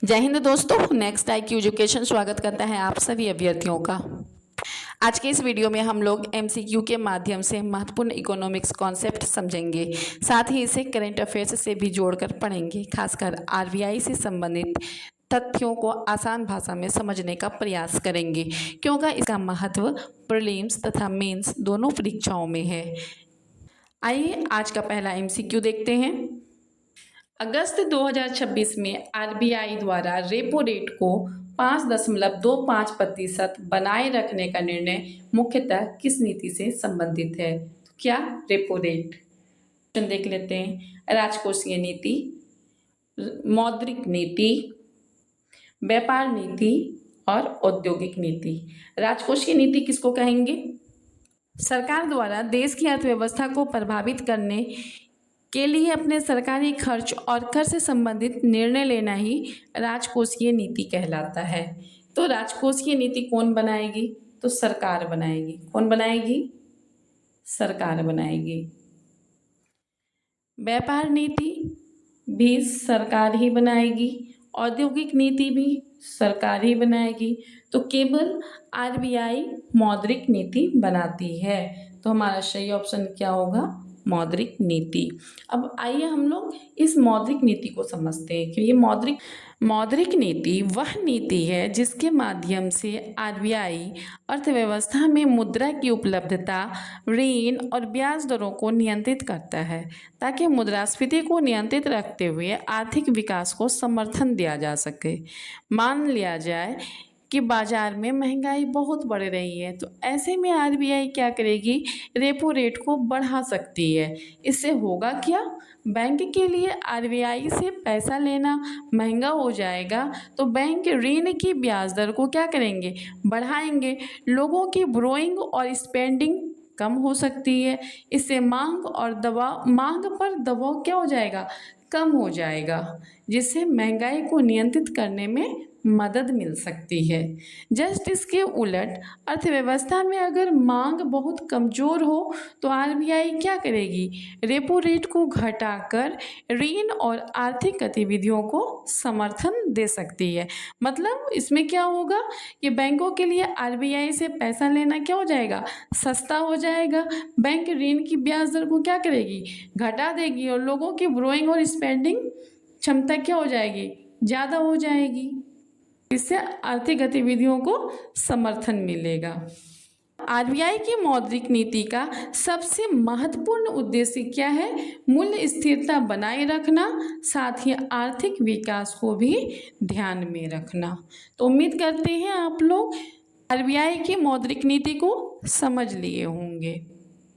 जय हिंद दोस्तों, next IQ education स्वागत करता है आप सभी अभ्यर्थियों का। आज के इस वीडियो में हम लोग MCQ के माध्यम से महत्वपूर्ण इकोनॉमिक्स कॉन्सेप्ट समझेंगे, साथ ही इसे करंट अफेयर्स से भी जोड़कर पढ़ेंगे। खासकर RBI से संबंधित तथ्यों को आसान भाषा में समझने का प्रयास करेंगे, क्योंकि इसका महत्व प्रीलिम्स तथा मेंस दोनों परीक्षाओं में है। आइए आज का पहला MCQ देखते हैं। अगस्त 2026 में RBI द्वारा रेपो रेट को 5.25% बनाए रखने का निर्णय मुख्यतः किस नीति से संबंधित है? तो क्या रेपो रेट? देख लेते हैं। राजकोषीय नीति, मौद्रिक नीति, व्यापार नीति और औद्योगिक नीति। राजकोषीय नीति किसको कहेंगे? सरकार द्वारा देश की अर्थव्यवस्था को प्रभावित करने के लिए अपने सरकारी खर्च और कर से संबंधित निर्णय लेना ही राजकोषीय नीति कहलाता है। तो राजकोषीय नीति कौन बनाएगी? तो सरकार बनाएगी। कौन बनाएगी? सरकार बनाएगी। व्यापार नीति भी सरकार ही बनाएगी, औद्योगिक नीति भी सरकार ही बनाएगी। तो केवल RBI मौद्रिक नीति बनाती है। तो हमारा सही ऑप्शन क्या होगा? मौद्रिक नीति। अब आइए हम लोग इस मौद्रिक नीति को समझते हैं कि ये मौद्रिक नीति वह नीति है जिसके माध्यम से RBI अर्थव्यवस्था में मुद्रा की उपलब्धता, ऋण और ब्याज दरों को नियंत्रित करता है, ताकि मुद्रास्फीति को नियंत्रित रखते हुए आर्थिक विकास को समर्थन दिया जा सके। मान लिया जाए कि बाजार में महंगाई बहुत बढ़ रही है, तो ऐसे में RBI क्या करेगी? रेपो रेट को बढ़ा सकती है। इससे होगा क्या? बैंक के लिए RBI से पैसा लेना महंगा हो जाएगा, तो बैंक ऋण की ब्याज दर को क्या करेंगे? बढ़ाएंगे। लोगों की बोरोइंग और स्पेंडिंग कम हो सकती है। इससे मांग पर दबाव क्या हो जाएगा? कम हो जाएगा, जिससे महंगाई को नियंत्रित करने में मदद मिल सकती है। जस्ट इसके उलट अर्थव्यवस्था में अगर मांग बहुत कमज़ोर हो तो RBI क्या करेगी? रेपो रेट को घटाकर ऋण और आर्थिक गतिविधियों को समर्थन दे सकती है। मतलब इसमें क्या होगा कि बैंकों के लिए RBI से पैसा लेना क्या हो जाएगा? सस्ता हो जाएगा। बैंक ऋण की ब्याज दर को क्या करेगी? घटा देगी, और लोगों की बोरोइंग और स्पेंडिंग क्षमता क्या हो जाएगी? ज़्यादा हो जाएगी। इससे आर्थिक गतिविधियों को समर्थन मिलेगा। RBI की मौद्रिक नीति का सबसे महत्वपूर्ण उद्देश्य क्या है? मूल्य स्थिरता बनाए रखना, साथ ही आर्थिक विकास को भी ध्यान में रखना। तो उम्मीद करते हैं आप लोग RBI की मौद्रिक नीति को समझ लिए होंगे।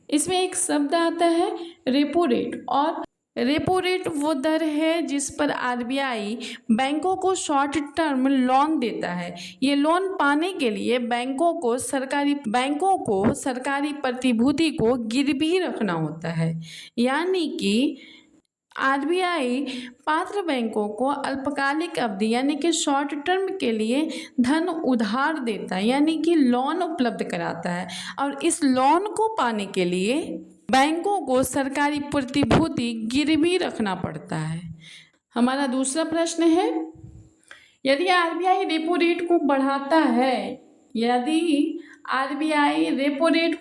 इसमें एक शब्द आता है रेपो रेट, और रेपो रेट वो दर है जिस पर RBI बैंकों को शॉर्ट टर्म लोन देता है। ये लोन पाने के लिए बैंकों को सरकारी प्रतिभूति को गिरवी रखना होता है। यानी कि RBI पात्र बैंकों को अल्पकालिक अवधि यानी कि शॉर्ट टर्म के लिए धन उधार देता है, यानी कि लोन उपलब्ध कराता है। और इस लोन को पाने के लिए बैंकों को सरकारी प्रतिभूति गिरवी रखना पड़ता है। हमारा दूसरा प्रश्न है, यदि RBI रेपो रेट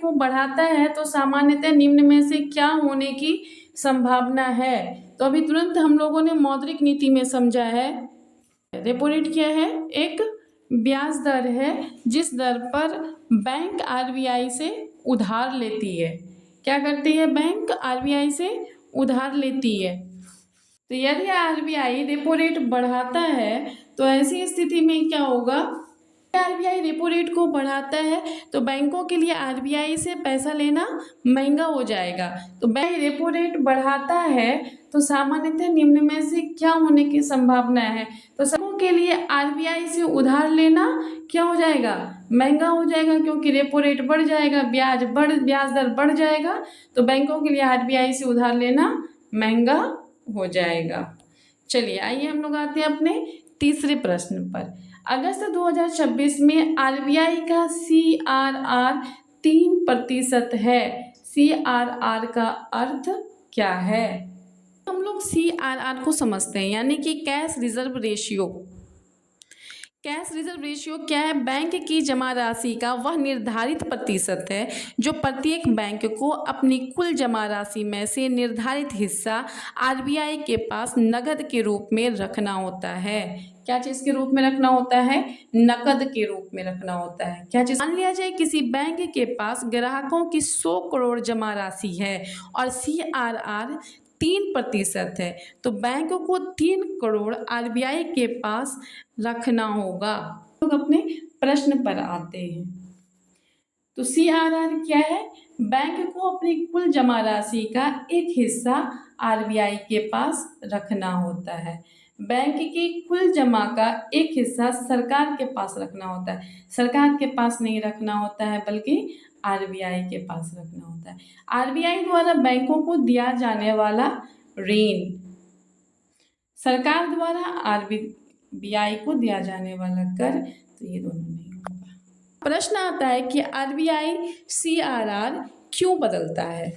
को बढ़ाता है तो सामान्यतः निम्न में से क्या होने की संभावना है? तो अभी तुरंत हम लोगों ने मौद्रिक नीति में समझा है। रेपो रेट क्या है? एक ब्याज दर है जिस दर पर बैंक RBI से उधार लेती है। क्या करती है? बैंक RBI से उधार लेती है। तो यदि RBI रेपो रेट बढ़ाता है तो ऐसी स्थिति में क्या होगा? RBI रेपो रेट को बढ़ाता है तो बैंकों के लिए RBI से पैसा लेना महंगा हो जाएगा। तो बैंक रेपो रेट बढ़ाता है तो सामान्यतः निम्न में से क्या होने की संभावना है? तो बैंकों के लिए RBI से उधार लेना क्या हो जाएगा? महंगा हो जाएगा, क्योंकि रेपो रेट बढ़ जाएगा, ब्याज दर बढ़ जाएगा, तो बैंकों के लिए RBI से उधार लेना महंगा हो जाएगा। चलिए आइए हम लोग आते हैं अपने तीसरे प्रश्न पर। अगस्त 2026 में RBI का CRR 3% है। CRR का अर्थ क्या है? हम लोग CRR को समझते हैं, यानी कि cash reserve ratio. Cash reserve ratio क्या है? बैंक की जमा राशि का वह निर्धारित प्रतिशत है जो प्रत्येक बैंक को अपनी कुल जमा राशि में से निर्धारित हिस्सा आरबीआई के पास नकद के रूप में रखना होता है। क्या चीज़ के रूप में रखना होता है? नकद के रूप में रखना होता है। क्या चीज़? मान लिया जाए किसी बैंक के पास ग्राहकों की 100 करोड़ जमा राशि है और CRR 3% है, तो बैंक को 3 करोड़ आरबीआई के पास रखना होगा। लोग अपने प्रश्न पर आते हैं। तो CRR क्या है? बैंक को अपनी कुल जमा राशि का एक हिस्सा आरबीआई के पास रखना होता है। बैंक की कुल जमा का एक हिस्सा सरकार के पास रखना होता है। सरकार के पास नहीं रखना होता है बल्कि आरबीआई के पास रखना होता है। आरबीआई द्वारा बैंकों को दिया जाने वाला ऋण, सरकार द्वारा आरबीआई को दिया जाने वाला कर, तो ये दोनों नहीं होगा। प्रश्न आता है कि आरबीआई CRR क्यों बदलता है?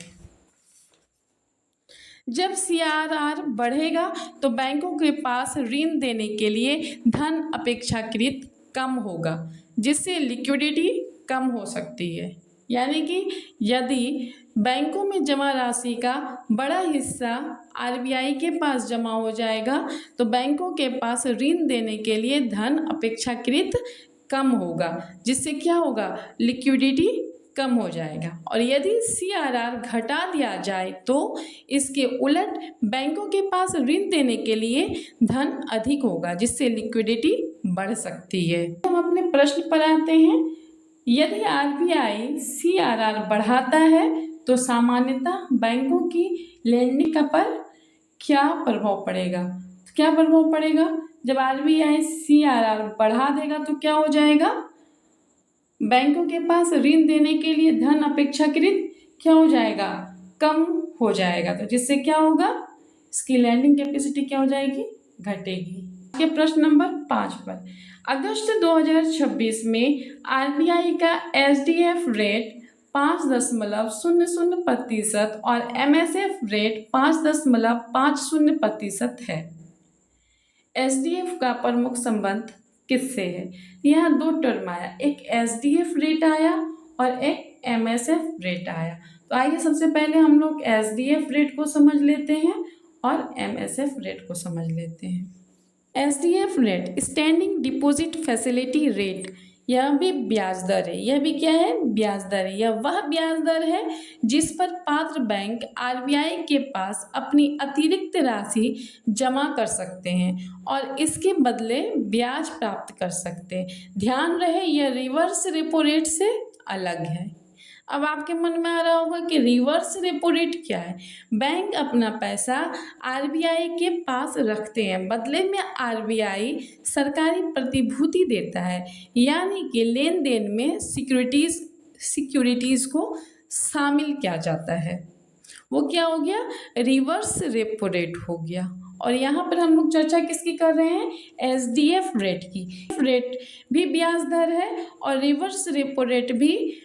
जब CRR बढ़ेगा तो बैंकों के पास ऋण देने के लिए धन अपेक्षाकृत कम होगा, जिससे लिक्विडिटी कम हो सकती है। यानी कि यदि बैंकों में जमा राशि का बड़ा हिस्सा आरबीआई के पास जमा हो जाएगा तो बैंकों के पास ऋण देने के लिए धन अपेक्षाकृत कम होगा, जिससे क्या होगा? लिक्विडिटी कम हो जाएगा। और यदि CRR घटा दिया जाए तो इसके उलट बैंकों के पास ऋण देने के लिए धन अधिक होगा, जिससे लिक्विडिटी बढ़ सकती है। हम अपने प्रश्न पर आते हैं। यदि आरबीआई CRR बढ़ाता है तो सामान्यतः बैंकों की लेंडिंग पर क्या प्रभाव पड़ेगा? क्या प्रभाव पड़ेगा? जब आरबीआई CRR बढ़ा देगा तो क्या हो जाएगा? बैंकों के पास ऋण देने के लिए धन अपेक्षाकृत क्या हो जाएगा? कम हो जाएगा। तो जिससे क्या होगा? इसकी लैंडिंग कैपेसिटी क्या हो जाएगी? घटेगी। के प्रश्न नंबर 5 पर, अगस्त 2026 में आरबीआई का SDF रेट 5.00% और MSF रेट 5.50% है। SDF का प्रमुख संबंध किससे है? यहाँ दो टर्म आया, एक SDF रेट आया और एक MSF रेट आया। तो आइए सबसे पहले हम लोग SDF रेट को समझ लेते हैं और MSF रेट को समझ लेते हैं। SDF rate standing deposit facility rate, यह भी ब्याज दर है। यह भी क्या है? ब्याज दर है। यह वह ब्याज दर है जिस पर पात्र बैंक आरबीआई के पास अपनी अतिरिक्त राशि जमा कर सकते हैं और इसके बदले ब्याज प्राप्त कर सकते हैं। ध्यान रहे यह रिवर्स रेपो रेट से अलग है। अब आपके मन में आ रहा होगा कि रिवर्स रेपो रेट क्या है? बैंक अपना पैसा आरबीआई के पास रखते हैं, बदले में आरबीआई सरकारी प्रतिभूति देता है, यानी कि लेन देन में सिक्योरिटीज़ को शामिल किया जाता है। वो क्या हो गया? रिवर्स रेपो रेट हो गया। और यहाँ पर हम लोग चर्चा किसकी कर रहे हैं? SDF रेट की। रेट भी ब्याज दर है और रिवर्स रेपो रेट भी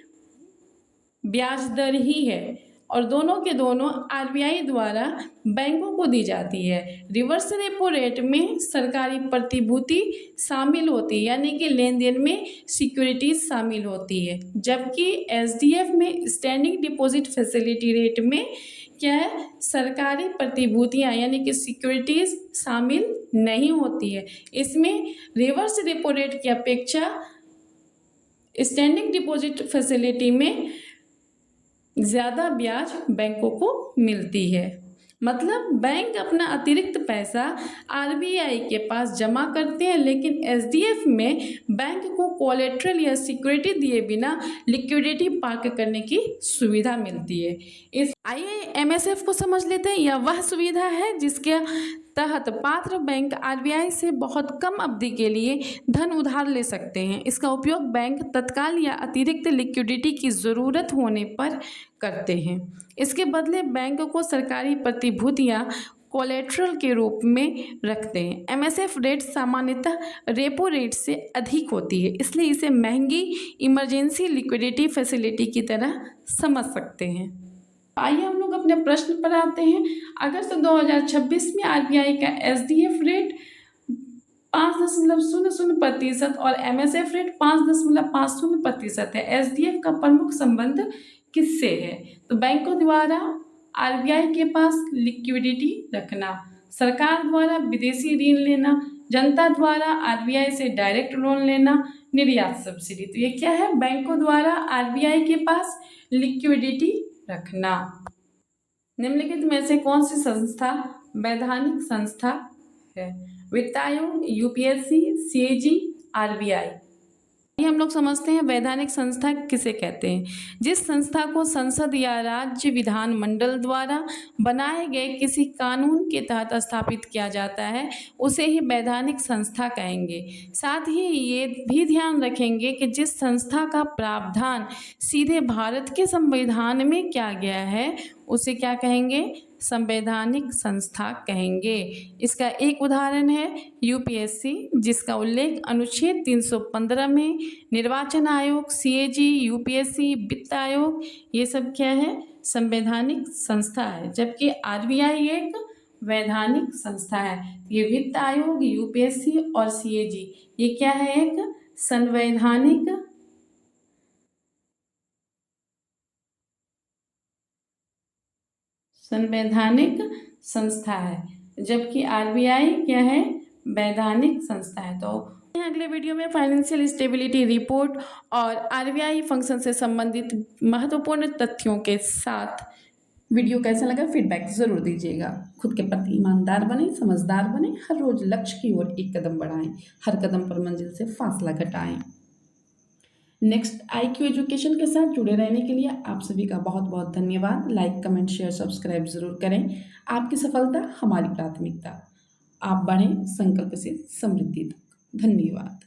ब्याज दर ही है और दोनों के दोनों आरबीआई द्वारा बैंकों को दी जाती है। रिवर्स रेपो रेट में सरकारी प्रतिभूति शामिल होती है, यानी कि लेन देन में सिक्योरिटीज शामिल होती है, जबकि SDF में स्टैंडिंग डिपॉजिट फैसिलिटी रेट में क्या है? सरकारी प्रतिभूतियाँ यानी कि सिक्योरिटीज शामिल नहीं होती है। इसमें रिवर्स रेपो रेट की अपेक्षा स्टैंडिंग डिपॉजिट फैसिलिटी में ज़्यादा ब्याज बैंकों को मिलती है। मतलब बैंक अपना अतिरिक्त पैसा आरबीआई के पास जमा करते हैं, लेकिन SDF में बैंक को कोलेट्रल या सिक्योरिटी दिए बिना लिक्विडिटी पार्क करने की सुविधा मिलती है। इस MSF को समझ लेते हैं। यह वह सुविधा है जिसके तहत पात्र बैंक आरबीआई से बहुत कम अवधि के लिए धन उधार ले सकते हैं। इसका उपयोग बैंक तत्काल या अतिरिक्त लिक्विडिटी की ज़रूरत होने पर करते हैं। इसके बदले बैंक को सरकारी प्रतिभूतियाँ कोलेट्रल के रूप में रखते हैं। MSF रेट सामान्यतः रेपो रेट से अधिक होती है, इसलिए इसे महंगी इमरजेंसी लिक्विडिटी फैसिलिटी की तरह समझ सकते हैं। आइए हम लोग अपने प्रश्न पर आते हैं। अगस्त 2026 में आरबीआई का SDF रेट 5.00% और MSF रेट 5.50% है। SDF का प्रमुख संबंध किससे है? तो बैंकों द्वारा RBI के पास लिक्विडिटी रखना, सरकार द्वारा विदेशी ऋण लेना, जनता द्वारा RBI से डायरेक्ट लोन लेना, निर्यात सब्सिडी। तो ये क्या है? बैंकों द्वारा RBI के पास लिक्विडिटी रखना। निम्नलिखित में से कौन सी संस्था वैधानिक संस्था है? वित्त आयोग, UPSC, CAG, RBI। ये हम लोग समझते हैं वैधानिक संस्था किसे कहते हैं। जिस संस्था को संसद या राज्य विधानमंडल द्वारा बनाए गए किसी कानून के तहत स्थापित किया जाता है उसे ही वैधानिक संस्था कहेंगे। साथ ही ये भी ध्यान रखेंगे कि जिस संस्था का प्रावधान सीधे भारत के संविधान में किया गया है उसे क्या कहेंगे? संवैधानिक संस्था कहेंगे। इसका एक उदाहरण है UPSC, जिसका उल्लेख अनुच्छेद 315 में, निर्वाचन आयोग, CAG, UPSC, वित्त आयोग, ये सब क्या है? संवैधानिक संस्था है। जबकि RBI एक वैधानिक संस्था है। ये वित्त आयोग, UPSC और CAG ये क्या है? एक संवैधानिक संस्था है, जबकि RBI क्या है? वैधानिक संस्था है। तो अगले वीडियो में फाइनेंशियल स्टेबिलिटी रिपोर्ट और RBI फंक्शन से संबंधित महत्वपूर्ण तथ्यों के साथ। वीडियो कैसा लगा फीडबैक ज़रूर दीजिएगा। खुद के प्रति ईमानदार बने, समझदार बने, हर रोज लक्ष्य की ओर एक कदम बढ़ाएं, हर कदम पर मंजिल से फासला घटाएं। नेक्स्ट IQ एजुकेशन के साथ जुड़े रहने के लिए आप सभी का बहुत बहुत धन्यवाद। लाइक, कमेंट, शेयर, सब्सक्राइब जरूर करें। आपकी सफलता हमारी प्राथमिकता। आप बढ़ें संकल्प से समृद्धि तक। धन्यवाद।